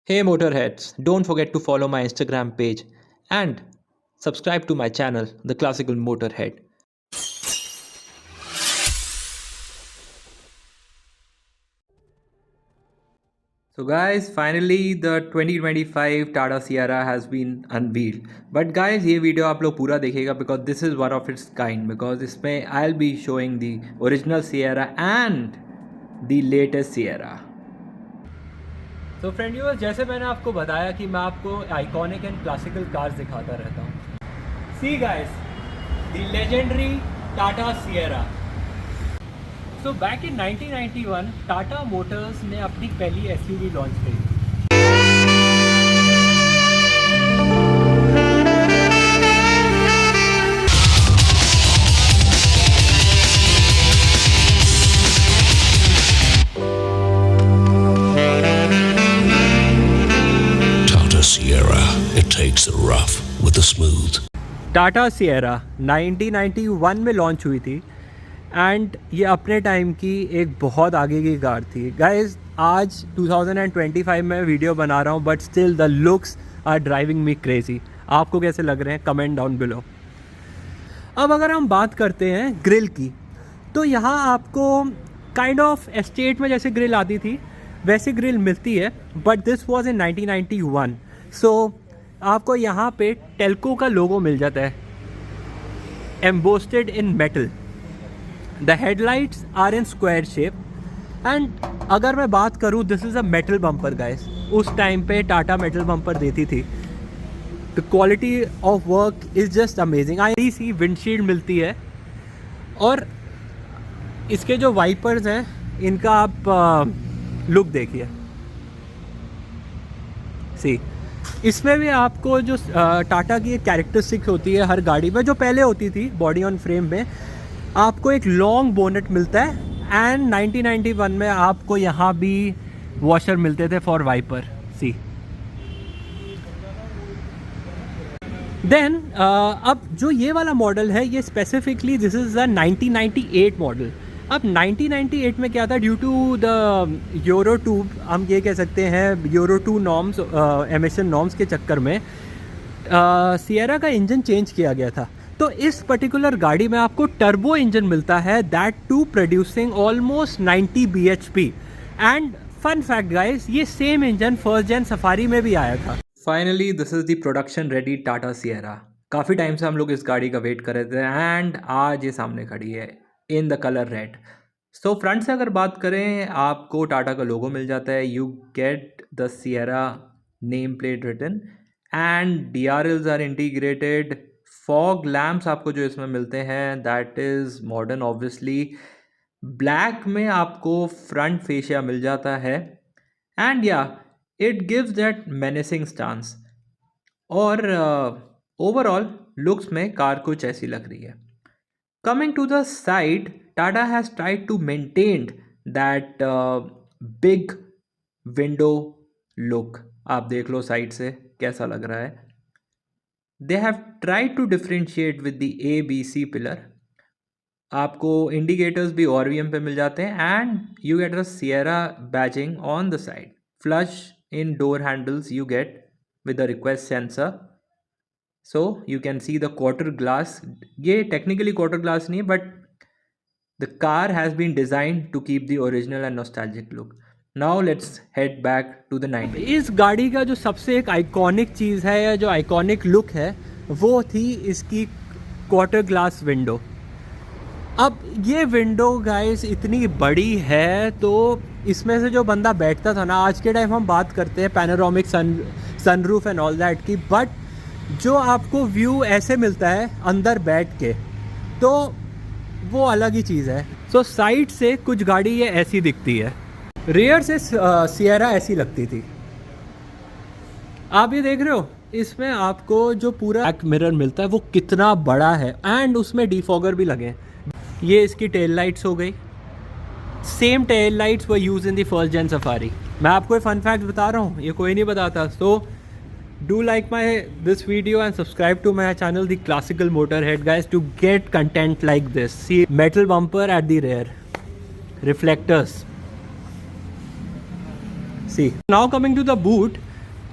Hey Motorheads, don't forget to follow my Instagram page and subscribe to my channel, The Classical Motorhead. So guys, finally the 2025 Tata Sierra has been unveiled. But guys, ये video आप लोग पूरा देखिएगा because this is one of its kind. Because इसमें I'll be showing the original Sierra and the latest Sierra. तो friend viewers, जैसे मैंने आपको बताया कि मैं आपको आइकॉनिक एंड क्लासिकल कार्स दिखाता रहता हूँ. See guys, the legendary Tata Sierra. So back in 1991 Tata Motors ने अपनी पहली एसयूवी लॉन्च की. Tata Sierra, it takes the rough with the smooth. Tata Sierra 1991 में लॉन्च हुई थी एंड ये अपने टाइम की एक बहुत आगे की कार थी. गाइस, आज 2025 में वीडियो बना रहा हूँ but still the looks are driving me crazy. आपको कैसे लग रहे हैं? Comment down below. अब अगर हम बात करते हैं ग्रिल की, तो यहाँ आपको काइंड ऑफ एस्टेट में जैसे ग्रिल आती थी वैसे ग्रिल मिलती है, but this was in 1991. So आपको यहाँ पे टेल्को का लोगो मिल जाता है embossed in metal. The headlights are in square shape and अगर मैं बात करूँ, this is a metal bumper guys. उस टाइम पे टाटा मेटल बम्पर देती थी. The quality of work is just amazing. I see windshield मिलती है और इसके जो वाइपर्स हैं इनका आप लुक देखिए. सी, इसमें भी आपको जो टाटा की एक कैरेक्टरिस्टिक होती है हर गाड़ी में, जो पहले होती थी बॉडी ऑन फ्रेम में, आपको एक लॉन्ग बोनेट मिलता है एंड 1991 में आपको यहाँ भी वॉशर मिलते थे फॉर वाइपर. सी देन अब जो ये वाला मॉडल है ये specifically this is a 1998 model. अब 1998 में क्या था, ड्यू टू द यूरो 2, हम ये कह सकते हैं यूरो 2 नॉर्म्स, एमिशन नॉर्म्स के चक्कर में सिएरा का इंजन चेंज किया गया था. तो इस पर्टिकुलर गाड़ी में आपको टर्बो इंजन मिलता है, that to producing almost 90 bhp. And fun fact guys, ये same engine first gen Safari में भी आया था. Finally this is the production ready Tata Sierra. काफ़ी टाइम से हम लोग इस गाड़ी का वेट कर रहे थे एंड आज ये सामने खड़ी है in the colour red. So front से अगर बात करें, आपको टाटा का लोगो मिल जाता है. You get the Sierra name plate written and DRLs are integrated. Fog lamps आपको जो इसमें मिलते हैं that is modern obviously. Black में आपको फ्रंट फेशिया मिल जाता है एंड या it gives that menacing stance. और ओवरऑल लुक्स में कार कुछ ऐसी लग रही है. Coming to the side, Tata has tried to maintain that big window look. आप देख लो साइड से कैसा लग रहा है. They have tried to differentiate with the ABC pillar. आपको इंडिकेटर्स भी ORVM पे मिल जाते हैं and you get a Sierra badging on the side. Flush in door handles you get with the request sensor. So you can see the quarter glass. ये technically quarter glass नहीं, but the car has been designed to keep the original and nostalgic look. Now let's head back to the 90s. इस गाड़ी का जो सबसे एक iconic चीज़ है या जो आइकॉनिक लुक है वो थी इसकी क्वार्टर ग्लास विंडो. अब ये विंडो गाइस इतनी बड़ी है तो इसमें से जो बंदा बैठता था ना, आज के टाइम हम बात करते हैं panoramic sunroof and all that की, बट जो आपको व्यू ऐसे मिलता है अंदर बैठ के तो वो अलग ही चीज़ है. सो साइड से कुछ गाड़ी ये ऐसी दिखती है, रियर से सिएरा ऐसी लगती थी. आप ये देख रहे हो, इसमें आपको जो पूरा बैक मिरर मिलता है वो कितना बड़ा है एंड उसमें डिफॉगर भी लगे. ये इसकी टेल लाइट्स हो गई. Same tail lights were use in the first gen Safari. मैं आपको एक फन फैक्ट बता रहा हूँ, ये कोई नहीं बताता. सो do like this video and subscribe to my channel, The Classical Motorhead, guys, to get content like this. See, metal bumper at the rear, reflectors. See, now coming to the boot,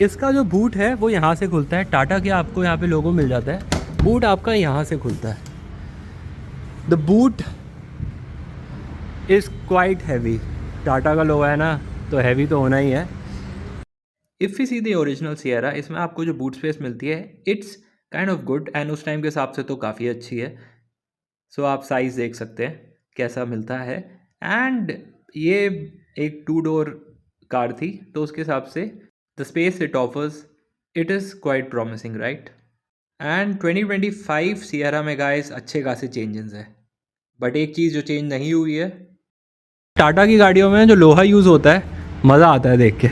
इसका जो boot है वो यहाँ से खुलता है, टाटा के आपको यहाँ पे लोगो मिल जाता है, बूट आपका यहाँ से खुलता है। The boot is quite heavy, Tata का लोगो है ना तो हैवी तो होना ही है। If you see the original Sierra, इसमें आपको जो बूट स्पेस मिलती है it's kind of good and उस टाइम के हिसाब से तो काफ़ी अच्छी है। सो आप साइज़ देख सकते हैं कैसा मिलता है। एंड ये एक 2 डोर कार थी तो उसके हिसाब से the space it offers it is quite promising, right. And 2025 Sierra में गाइस अच्छे खासे चेंजेस है, बट एक चीज़ जो चेंज नहीं हुई है, टाटा की गाड़ियों में जो लोहा यूज़ होता है मज़ा आता है देख के।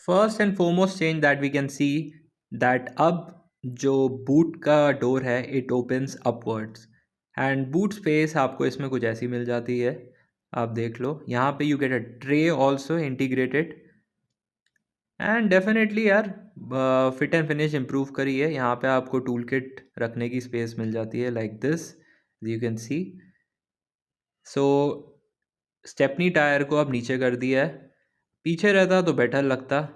First and foremost change that we can see that अब जो बूट का डोर है it opens upwards and boot space आपको इसमें कुछ ऐसी मिल जाती है, आप देख लो यहाँ पे you get a tray also integrated. And definitely यार फिट एंड फिनिश इम्प्रूव करी है, यहाँ पे आपको टूल किट रखने की स्पेस मिल जाती है like this you can C. So stepney tyre को अब नीचे कर दिया है, पीछे रहता तो बेटर लगता।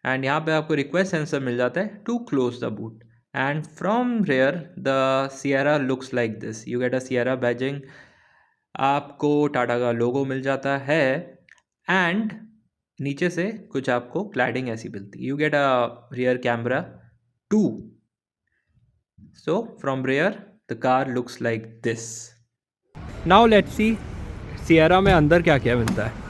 एंड यहाँ पे आपको रिक्वेस्ट सेंसर मिल जाता है to close the boot and from rear the Sierra looks like this, you get a Sierra badging, आपको टाटा का लोगो मिल जाता है एंड नीचे से कुछ आपको क्लैडिंग ऐसी मिलती, you get a rear camera too. So from rear the car looks like this. Now let's see Sierra में अंदर क्या क्या मिलता है।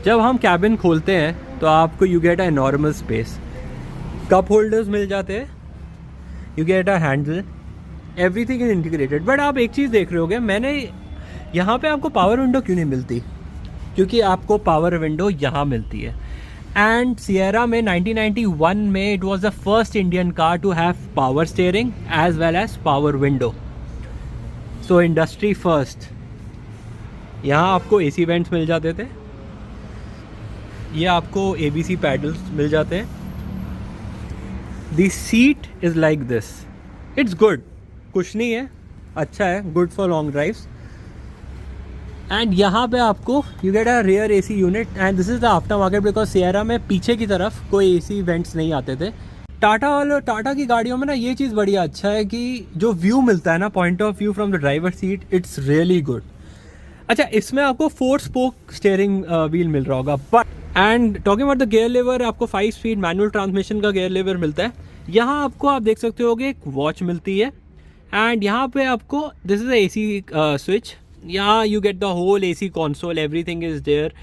जब हम कैबिन खोलते हैं तो आपको you get a enormous space, cup holders मिल जाते हैं, you get a handle, everything is integrated. But आप एक चीज़ देख रहे होगे, मैंने यहाँ पे आपको पावर विंडो क्यों नहीं मिलती, क्योंकि आपको पावर विंडो यहाँ मिलती है। एंड सियरा में 1991 में it was the first Indian car to have power steering as well as power window, so industry first. यहाँ आपको एसी वेंट्स मिल जाते थे, ये आपको ABC पैडल्स मिल जाते हैं। The seat is like this, it's good, कुछ नहीं है, अच्छा है, good for long drives. And यहाँ पे आपको you get a rear AC unit and this is the aftermarket, because Sierra में पीछे की तरफ कोई AC वेंट्स नहीं आते थे। टाटा की गाड़ियों में ना ये चीज़ बढ़िया अच्छा है कि जो व्यू मिलता है ना, point of view from the driver seat, it's really good. अच्छा, इसमें आपको 4 स्पोक स्टीयरिंग व्हील मिल रहा होगा, but and talking about the gear lever, आपको 5 स्पीड मैनुअल ट्रांसमिशन का गियर लेवर मिलता है। यहाँ आपको आप देख सकते होगे एक वॉच मिलती है एंड यहाँ पे आपको दिस इज़ AC स्विच, यहाँ you get the whole AC console, everything is there.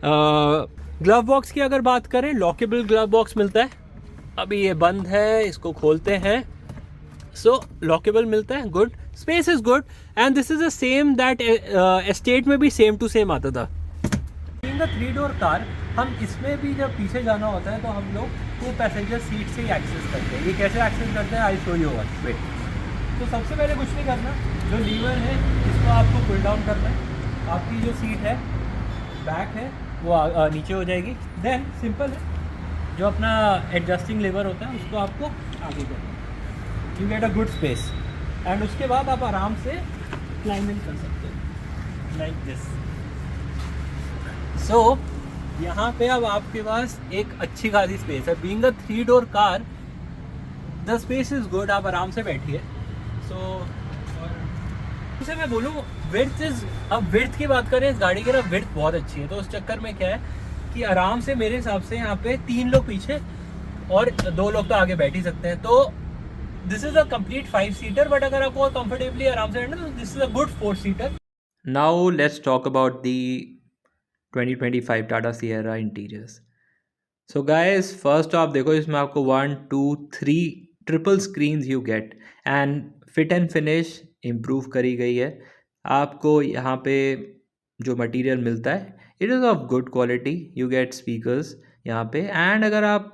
Glove box की अगर बात करें, लॉकेबल ग्लव बॉक्स मिलता है, अभी ये बंद है, इसको खोलते हैं, सो लॉकेबल मिलता है, good, space is good and this is the same that estate में भी सेम टू सेम आता था। इन द 3 डोर कार, हम इसमें भी जब पीछे जाना होता है तो हम लोग 2 पैसेंजर सीट से ही एक्सेस करते हैं। ये कैसे एक्सेस करते हैं, I show you one, wait. तो सबसे पहले कुछ नहीं करना, जो लीवर है इसको आपको पुल डाउन करना है, आपकी जो सीट है बैक है वो नीचे हो जाएगी। देन सिंपल है, जो अपना एडजस्टिंग लीवर होता है उसको आपको आगे करना है, you get a good space and उसके बाद आप आराम से क्लाइंबिंग कर सकते हो लाइक दिस। सो यहाँ पे अब आपके पास एक अच्छी खासी स्पेस है, being a 3 door car the space is good, आप आराम से बैठिए। सो उसे मैं बोलूँ विड्थ इज, अब विड्थ की बात करें इस गाड़ी की ना, विड्थ बहुत अच्छी है, तो उस चक्कर में क्या है कि आराम से मेरे हिसाब से यहाँ पे 3 लोग पीछे और 2 लोग तो आगे बैठ ही सकते हैं। तो this is a complete 5 seater, but अगर आपको कंफर्टेबली आराम से बैठना तो this is a good 4 seater. Now let's talk about the 2025 Tata Sierra interiors. So guys, first आप देखो, इसमें आपको 1 2 3 triple screens you get and fit and finish improve करी गई है। आपको यहाँ पे जो मटेरियल मिलता है it is of good quality, you get speakers यहाँ पे एंड अगर आप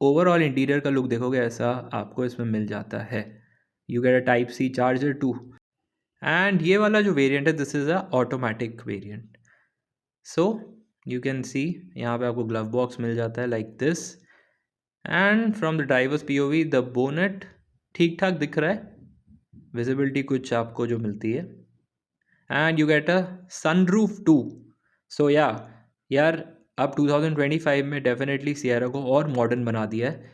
ओवरऑल इंटीरियर का लुक देखोगे ऐसा आपको इसमें मिल जाता है। You get a type C charger too and ये वाला जो वेरिएंट है this is a automatic variant. So you can see यहाँ पे आपको ग्लव बॉक्स मिल जाता है like this and from the driver's POV the bonnet ठीक ठाक दिख रहा है, विजिबिलिटी कुछ आपको जो मिलती है and you get a sunroof too. So या यार अब 2025 में डेफिनेटली सियरा को और मॉडर्न बना दिया है।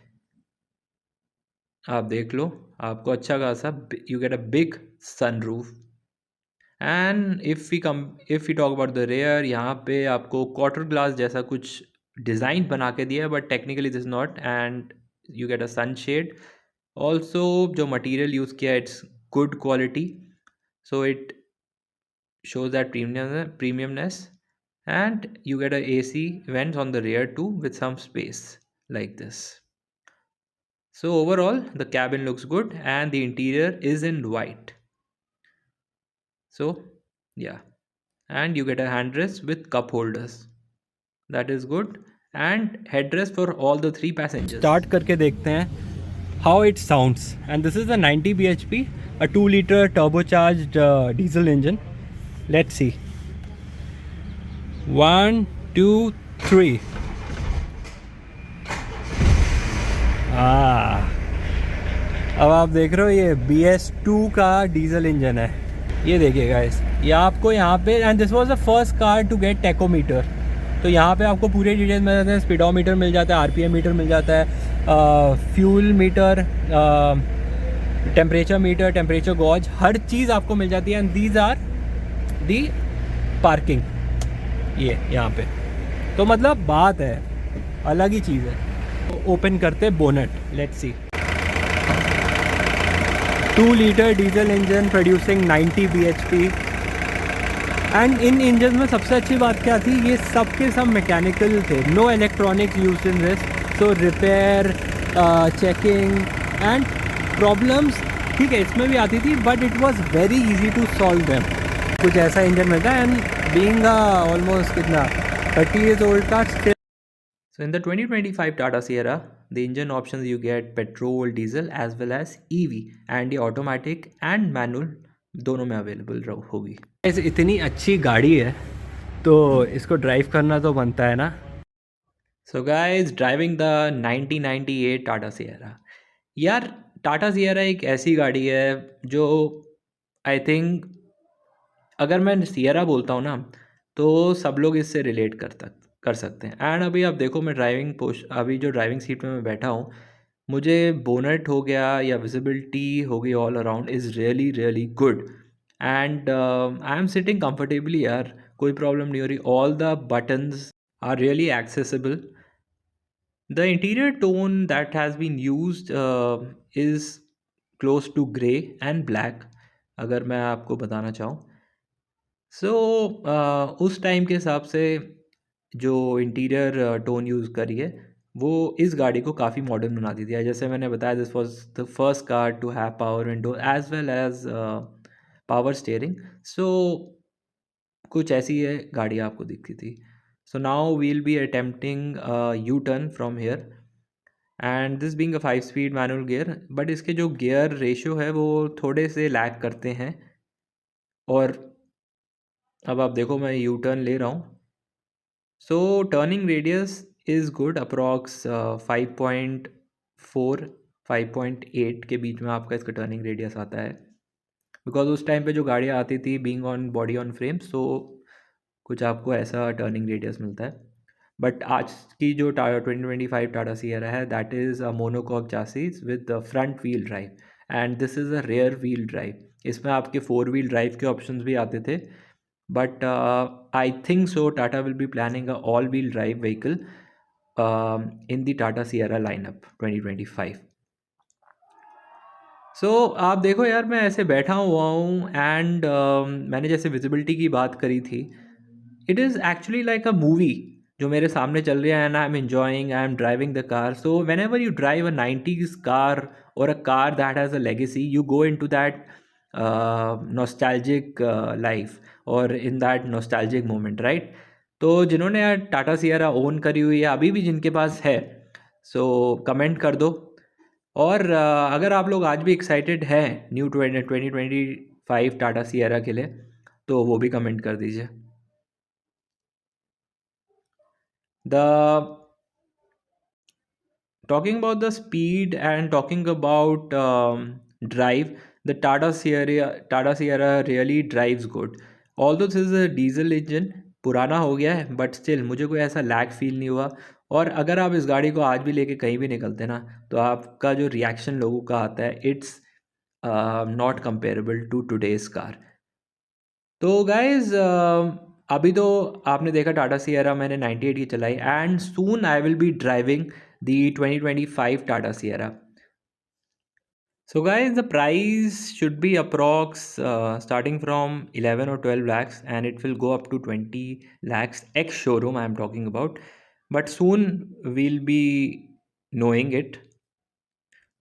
आप देख लो, आपको अच्छा खासा you get a big sunroof. And if we talk about the rear, यहाँ पे आपको क्वार्टर ग्लास जैसा कुछ डिज़ाइन बना के दिया है, but technically this not. And you get a sunshade also. जो मटेरियल यूज़ किया it's good quality, so it shows that premiumness. And you get a AC vents on the rear too with some space like this. So overall the cabin looks good and the interior is in white. So yeah, and you get a handrest with cup holders, that is good, and headrest for all the three passengers. Start करके देखते हैं how it sounds. And this is a 90 bhp, a 2 liter turbocharged diesel engine. Let's see. 1 2 3. अब आप देख रहे हो ये BS2 का डीजल इंजन है। ये देखिए गाइस, ये आपको यहाँ पे, and this was the first car to get tachometer. तो यहाँ पे आपको पूरे डिटेल्स मिल जाते हैं, स्पीडोमीटर मिल जाता है, RPM मीटर मिल जाता है, fuel meter, temperature meter, temperature gauge, हर चीज़ आपको मिल जाती है। And these are the parking, ये यहाँ पे। तो मतलब बात है, अलग ही चीज़ है। तो ओपन करते bonnet, let's see. 2 litre diesel engine producing 90 bhp। And in engine में सबसे अच्छी बात क्या थी, ये सब के सब मैकेनिकल थे, no electronics use in this. So repair, checking and problems, ठीक है, इसमें भी आती थी, but it was very easy to solve them. कुछ ऐसा इंजन मिलता है। एंड बीइंग ऑलमोस्ट कितना 30 years old car still. So in the 2025 Tata Sierra, the engine options you get petrol, diesel as well as EV, and ये automatic and manual दोनों में available होगी। ऐसे इतनी अच्छी गाड़ी है तो इसको ड्राइव करना तो बनता है ना। So guys, driving the 1998 Tata Sierra. यार टाटा सियरा एक ऐसी गाड़ी है जो आई थिंक, अगर मैं सियरा बोलता हूँ ना तो सब लोग इससे रिलेट कर सकते हैं। एंड अभी आप देखो, मैं अभी जो ड्राइविंग सीट में मैं बैठा हूँ, मुझे बोनट हो गया या विजिबिलिटी हो गई all around is really really good. And I am sitting comfortably यार, कोई प्रॉब्लम नहीं हो रही। All the buttons are really accessible. The interior tone that has been used is close to grey and black, अगर मैं आपको बताना चाहूँ। सो उस टाइम के हिसाब से जो इंटीरियर टोन यूज़ करी है वो इस गाड़ी को काफ़ी मॉडर्न बना दी थी। जैसे मैंने बताया, this was the first car to have power window as well as power steering. So कुछ ऐसी है गाड़ी आपको दिखती थी। So now we'll be attempting U turn from here, and this being a 5 speed manual gear, but इसके जो gear ratio है वो थोड़े से लैग करते हैं। और अब आप देखो, मैं यू टर्न ले रहा हूँ। So turning radius is good, approx 5.4 5.8 के बीच में आपका इसका टर्निंग रेडियस आता है। बिकॉज उस टाइम पे जो गाड़ियाँ आती थी being on body on frame, so कुछ आपको ऐसा टर्निंग रेडियस मिलता है। बट आज की जो 2025 टाटा सियरा है, that is a monocoque chassis with front wheel drive, and this is a rear wheel drive. इसमें आपके 4 व्हील ड्राइव के ऑप्शंस भी आते थे, but I think so Tata will be planning a all-wheel drive vehicle in the Tata Sierra lineup 2025. सो आप देखो यार, मैं ऐसे बैठा हुआ हूँ एंड मैंने जैसे विजिबिलिटी की बात करी थी, it is actually like a movie जो मेरे सामने चल रही है, and I am enjoying, I am driving the car. So whenever you drive a 90s car और a car that has a legacy, you go into that nostalgic life और in that nostalgic moment, right. तो जिन्होंने यार Tata Sierra own करी हुई है, अभी भी जिनके पास है, सो कमेंट कर दो। और अगर आप लोग आज भी एक्साइटेड हैं न्यू 2025 टाटा सियरा के लिए, तो वो भी कमेंट कर दीजिए। The talking about the speed and talking about drive, the Tata Sierra really drives good. Although this is a diesel engine, पुराना हो गया है, बट स्टिल मुझे कोई ऐसा लैग फील नहीं हुआ। और अगर आप इस गाड़ी को आज भी लेके कहीं भी निकलते ना, तो आपका जो रिएक्शन लोगों का आता है, it's not comparable to today's car. तो गाइज़ अभी तो आपने देखा टाटा सिएरा मैंने 98 की चलाई, and soon I will be driving the 2025 Tata Sierra. So guys, the price should be approx starting from 11 or 12 lakhs, and it will go up to 20 lakhs ex showroom I am talking about, but soon we'll be knowing it.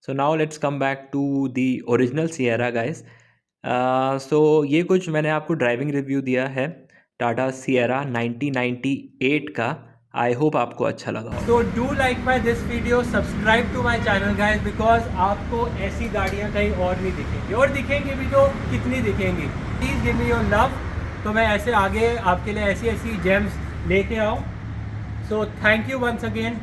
So now let's come back to the original Sierra guys. So ये कुछ मैंने आपको driving review दिया है Tata Sierra 1998 का। I hope आपको अच्छा लगा। तो do like my this video, subscribe to my channel guys, because आपको ऐसी गाड़ियाँ कहीं और नहीं दिखेंगी, और दिखेंगी भी तो कितनी दिखेंगी। Please give me your love, तो मैं ऐसे आगे आपके लिए ऐसी ऐसी जेम्स लेके आऊँ। So thank you once again.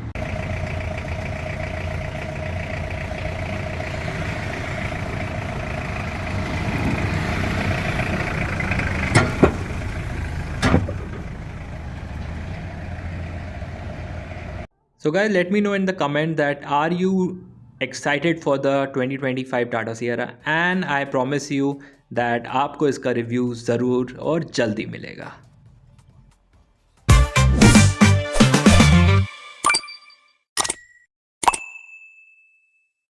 So guys, let me know in the comment that are you excited for the 2025 Tata Sierra, and I promise you that आपको इसका रिव्यू ज़रूर और जल्दी मिलेगा।